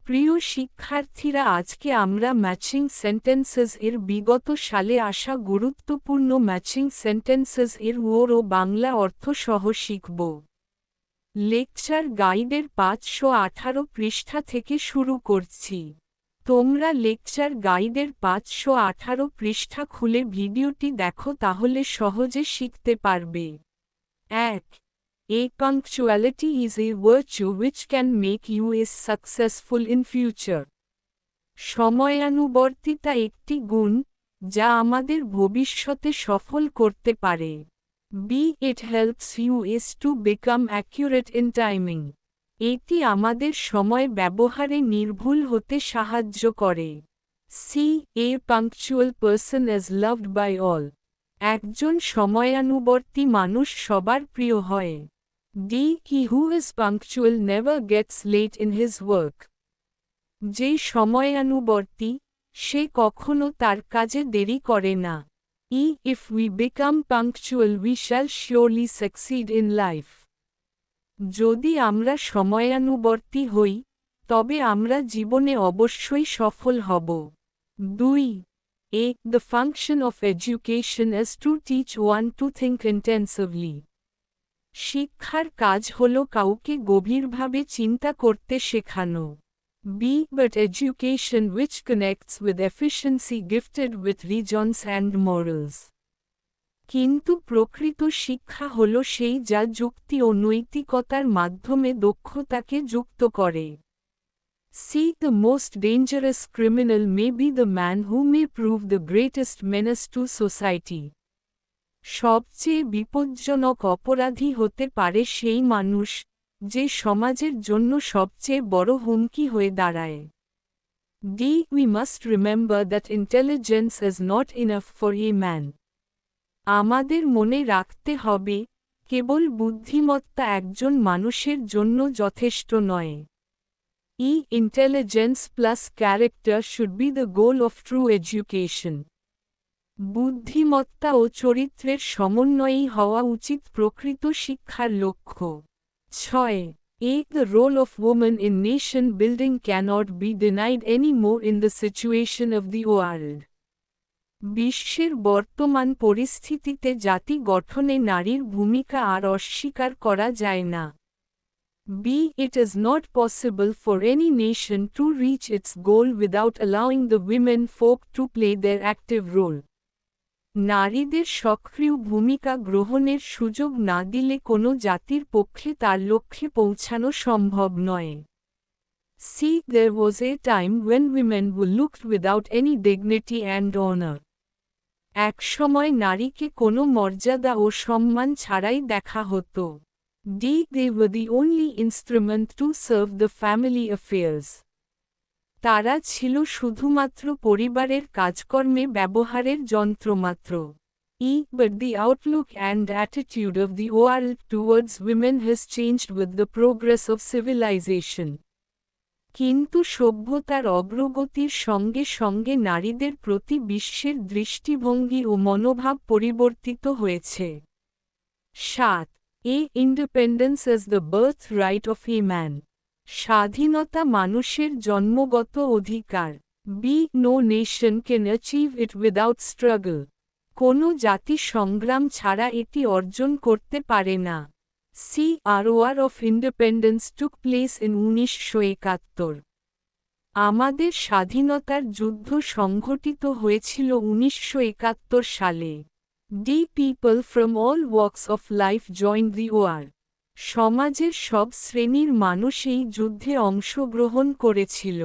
প্রিয় শিক্ষার্থীরা, আজকে আমরা ম্যাচিং সেন্টেন্সেস এর বিগত সালে আসা গুরুত্বপূর্ণ ম্যাচিং সেন্টেন্সেস এর ওর ও বাংলা অর্থ সহ শিখব। লেকচার গাইডের 518 পৃষ্ঠা থেকে শুরু করছি। তোমরা লেকচার গাইডের 518 পৃষ্ঠা খুলে ভিডিওটি দেখো, তাহলে সহজে শিখতে পারবে। 1. A punctuality is a virtue which can make you as successful in future. সময়ানুবর্তিতা একটি গুণ যা আমাদের ভবিষ্যতে সফল করতে পারে। B. It helps you is to become accurate in timing. এটি আমাদের সময় ব্যবহারে নির্ভুল হতে সাহায্য করে। C. A punctual person is loved by all. একজন সময়ানুবর্তী মানুষ সবার প্রিয় হয়। D. He who is punctual never gets late in his work. যে সময়ানুবর্তী সে কখনো তার কাজে দেরি করে না। E. If we become punctual we shall surely succeed in life. যদি আমরা সময়ানুবর্তী হই তবে আমরা জীবনে অবশ্যই সফল হব। 2. A. The function of education is to teach one to think intensively. শিক্ষার কাজ হল কাউকে গভীরভাবে চিন্তা করতে শেখানো। B. But education which connects with efficiency gifted with reasons and morals. কিন্তু প্রকৃত শিক্ষা হল সেই যা যুক্তি ও নৈতিকতার মাধ্যমে দক্ষতাকে যুক্ত করে। C. The most dangerous criminal may be the man who may prove the greatest menace to society. সবচেয়ে বিপজ্জনক অপরাধী হতে পারে সেই মানুষ যে সমাজের জন্য সবচেয়ে বড় হুমকি হয়ে দাঁড়ায়। D. We must remember that intelligence is not enough for a man. আমাদের মনে রাখতে হবে কেবল বুদ্ধিমত্তা একজন মানুষের জন্য যথেষ্ট নয়। E. Intelligence plus character should be the goal of true education. বুদ্ধিমত্তা ও চরিত্রের সমন্বয়ই হওয়া উচিত প্রকৃত শিক্ষার লক্ষ্য। 6. A. The role of women in nation building cannot be denied anymore in the situation of the world. বিশ্বের বর্তমান পরিস্থিতিতে জাতি গঠনে নারীর ভূমিকা আর অস্বীকার করা যায় না। B. It is not possible for any nation to reach its goal without allowing the women folk to play their active role. নারীদের সক্রিয় ভূমিকা গ্রহণের সুযোগ না দিলে কোনো জাতির পক্ষে তার লক্ষ্যে পৌঁছানো সম্ভব নয়। C. There was a time when women were looked without any dignity and honor. এক সময় নারীকে কোনো মর্যাদা ও সম্মান ছাড়াই দেখা হতো। D. They were the only instrument to serve the family affairs. তারা ছিল শুধুমাত্র পরিবারের কাজকর্মে ব্যবহারের যন্ত্রমাত্র। E. But the outlook and attitude of the world towards women has changed with the progress of civilization. কিন্তু সভ্যতার অগ্রগতির সঙ্গে সঙ্গে নারীদের প্রতি বিশ্বের দৃষ্টিভঙ্গি ও মনোভাব পরিবর্তিত হয়েছে। 7. A. Independence is the birthright of a man. স্বাধীনতা মানুষের জন্মগত অধিকার। B. No nation can achieve it without struggle. কোনো জাতি সংগ্রাম ছাড়া এটি অর্জন করতে পারে না। C. Our War of Independence took place in 1971. আমাদের স্বাধীনতার যুদ্ধ সংঘটিত হয়েছিল 1971 সালে। D. People from all walks of life joined the war. সমাজের সব শ্রেণীর মানুষ এই যুদ্ধে অংশগ্রহণ করেছিল।